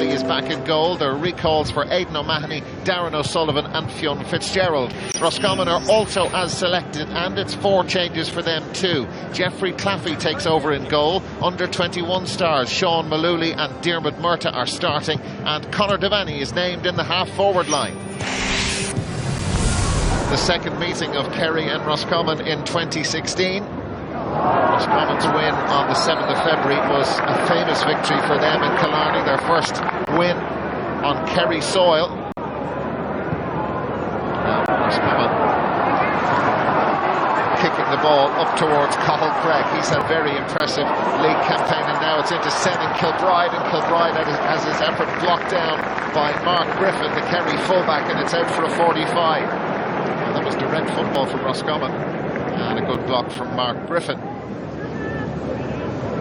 Kelly is back in goal. There are recalls for Aidan O'Mahony, Darren O'Sullivan and Fionn Fitzgerald. Roscommon are also as selected, and it's 4 changes for them too. Jeffrey Claffey takes over in goal. Under 21 stars Sean Malooly and Diarmuid Murtagh are starting, and Conor Devaney is named in the half-forward line. The second meeting of Kerry and Roscommon in 2016. Roscommon's win on the 7th of February was a famous victory for them in Killarney, their first win on Kerry soil. Roscommon kicking the ball up towards Cathal Craig. He's had a very impressive league campaign, and now it's into sending Kilbride, and Kilbride has his effort blocked down by Mark Griffin, the Kerry fullback, and it's out for a 45. Well, that was direct football from Roscommon, and a good block from Mark Griffin.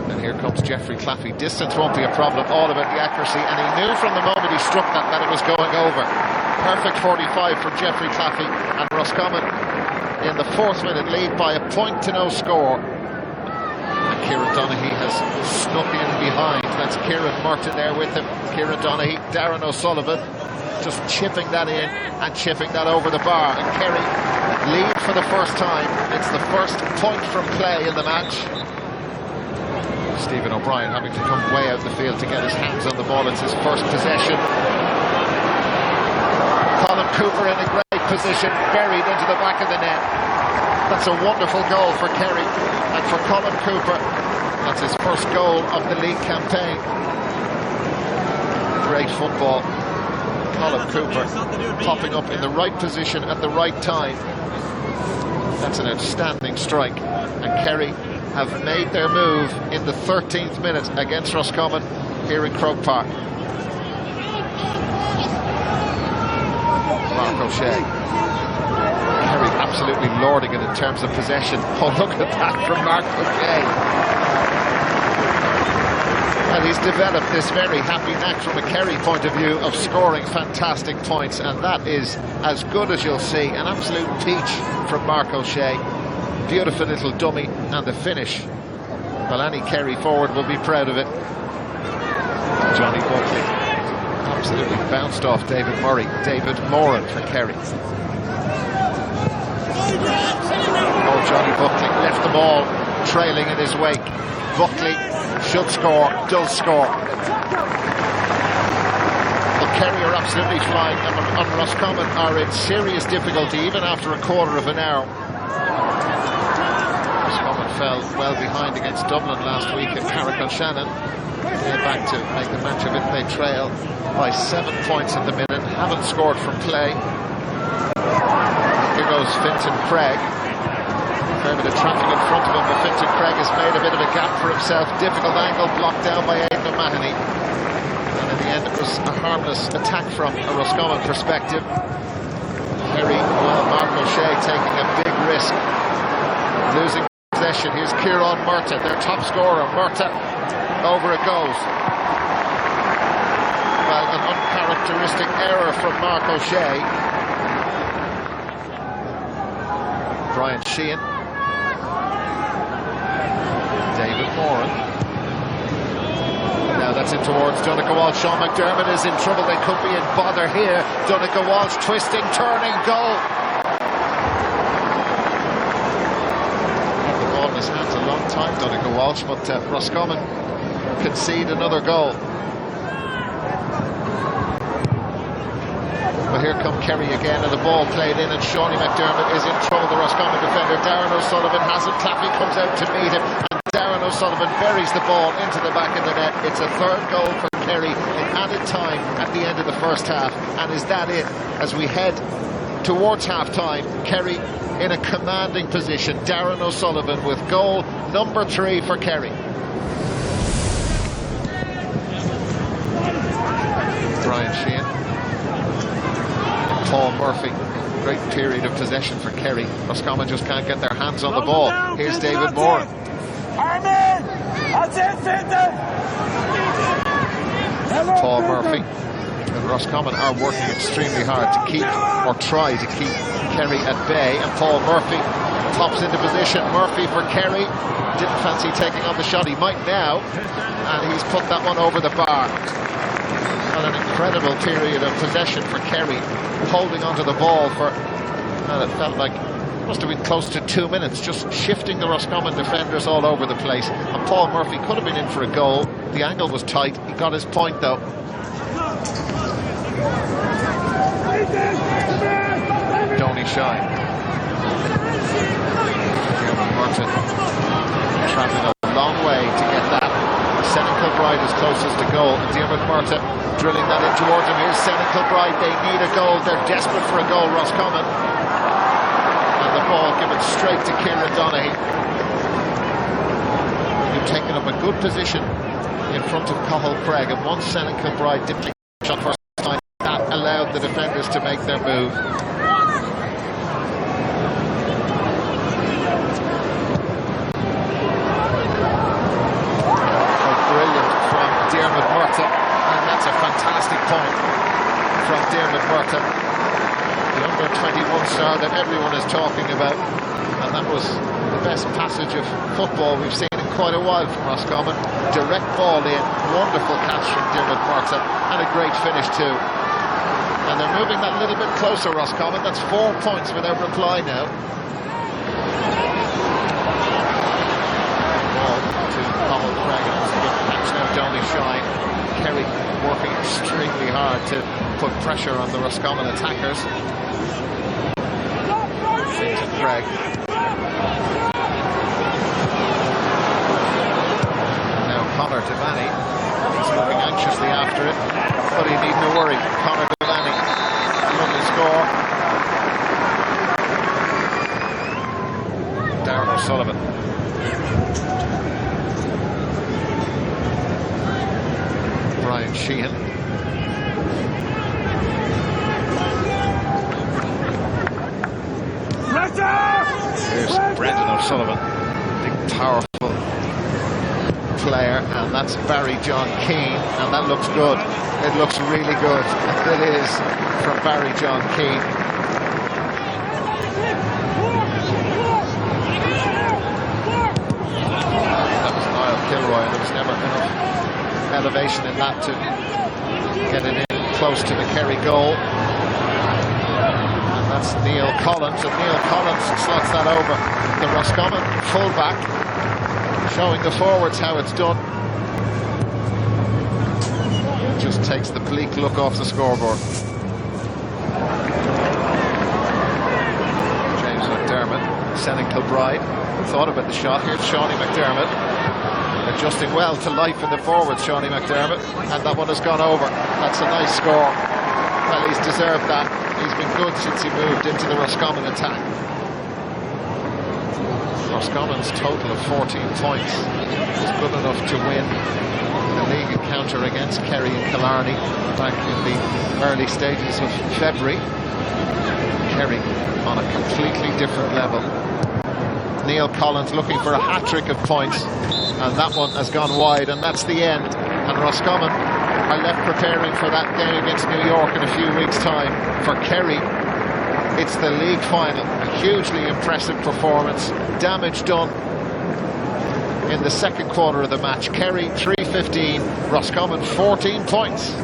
And here comes Jeffrey Claffey. Distance won't be a problem, all about the accuracy, and he knew from the moment he struck that it was going over. Perfect 45 from Jeffrey Claffey, and Roscommon in the 4th minute lead by a point to no score. And Kieran Donaghy has snuck in behind. That's Kieran Murtagh there with him. Kieran Donaghy, Darren O'Sullivan just chipping that in and chipping that over the bar. And Kerry lead for the first time. It's the first point from play in the match. Stephen O'Brien having to come way out the field to get his hands on the ball. It's his first possession. Colin Cooper in a great position, buried into the back of the net. That's a wonderful goal for Kerry, and for Colin Cooper, that's his first goal of the league campaign. Great football. Colin Cooper popping up in the right position at the right time. That's an outstanding strike, and Kerry have made their move in the 13th minute against Roscommon here in Croke Park. Mark O'Shea. Kerry absolutely lording it in terms of possession. Oh, look at that from Mark O'Shea. And he's developed this very happy knack from a Kerry point of view of scoring fantastic points, and that is as good as you'll see. An absolute peach from Mark O'Shea. Beautiful little dummy, and the finish. Well, any Kerry forward will be proud of it. Johnny Buckley absolutely bounced off David Murray. David Moran for Kerry. Oh, Johnny Buckley left the ball trailing in his wake. Buckley should score, does score. But Kerry are absolutely flying, and Roscommon are in serious difficulty even after a quarter of an hour. Roscommon fell well behind against Dublin last week at Carrick-on-Shannon. They're back to make the match of it. They trail by 7 points at the minute, haven't scored from play. Here goes Fintan Craig. Fair bit of traffic in front of him, but Fintan Craig has made a bit of a gap for himself. Difficult angle, blocked down by Aidan O'Mahony. And in the end it was a harmless attack from a Roscommon perspective. Kerry, well, Mark O'Shea taking a big risk, losing possession. Here's Kieran Murtagh, their top scorer. Murtagh, over it goes. Well, an uncharacteristic error from Mark O'Shea. Brian Sheehan. David Moran. Now that's in towards Donegal Walsh. Sean McDermott is in trouble. They could be in bother here. Donegal Walsh twisting, turning, goal. Had the ball in his hands a long time, Donegal Walsh, but Roscommon concede another goal. But here come Kerry again, and the ball played in, and Shawnee McDermott is in trouble. The Roscommon defender Darren O'Sullivan has it. Claffey comes out to meet him, and Darren O'Sullivan buries the ball into the back of the net. It's a third goal for Kerry in added time at the end of the first half. And is that it? As we head towards half-time, Kerry in a commanding position. Darren O'Sullivan with goal number 3 for Kerry. Brian Sheehan. Paul Murphy. Great period of possession for Kerry. Roscommon just can't get their hands on the ball. Here's David Moran. Paul Murphy. And Roscommon are working extremely hard to keep, or try to keep, Kerry at bay. And Paul Murphy pops into position. Murphy for Kerry. Didn't fancy taking on the shot. He might now. And he's put that one over the bar. incredible period of possession for Kerry, holding onto the ball for, well, it felt like it must have been close to 2 minutes, just shifting the Roscommon defenders all over the place. And Paul Murphy could have been in for a goal. The angle was tight. He got his point though. Donny Shine. Martin travelling a long way to get that. Senan Kilbride is closest to goal. Diarmuid Murtagh drilling that in towards him. Here's Senan Kilbride. They need a goal. They're desperate for a goal, Roscommon. And the ball given straight to Kieran Donaghy, who've taken up a good position in front of Cathal Craig. And once Senan Kilbride did take a shot first time, that allowed the defenders to make their move. Diarmuid Murtagh, and that's a fantastic point from Diarmuid Murtagh, the under-21 star that everyone is talking about, and that was the best passage of football we've seen in quite a while from Roscommon. Direct ball in, wonderful catch from Diarmuid Murtagh, and a great finish too. And they're moving that little bit closer, Roscommon. That's 4 points without reply now. To Cathal Craig, and it's a good catch now. Donny Shine. Kerry working extremely hard to put pressure on the Roscommon attackers. Into Craig. Now Conor Devaney. He's looking anxiously after it, but he needn't worry. Conor Devaney, lovely score. Darren O'Sullivan. Brian Sheehan. Here's Brendan O'Sullivan, big powerful player, and that's Barry John Keane, and that looks good. It looks really good. It is from Barry John Keane. That was Niall Kilroy, and there was never enough elevation in that to get it in close to the Kerry goal. And that's Neil Collins, and Neil Collins slots that over the Roscommon fullback, showing the forwards how it's done. Just takes the bleak look off the scoreboard. James McDermott, Senan Kilbride thought about the shot. Here's Seanie McDermott, adjusting well to life in the forwards, Seanie McDermott, and that one has gone over. That's a nice score. Well, he's deserved that. He's been good since he moved into the Roscommon attack. Roscommon's total of 14 points is good enough to win the league encounter against Kerry and Killarney back in the early stages of February. Kerry on a completely different level. Neil Collins looking for a hat-trick of points, and that one has gone wide, and that's the end. And Roscommon are left preparing for that game against New York in a few weeks' time. For Kerry, it's the league final. A hugely impressive performance. Damage done in the second quarter of the match. Kerry 3-15, Roscommon 14 points.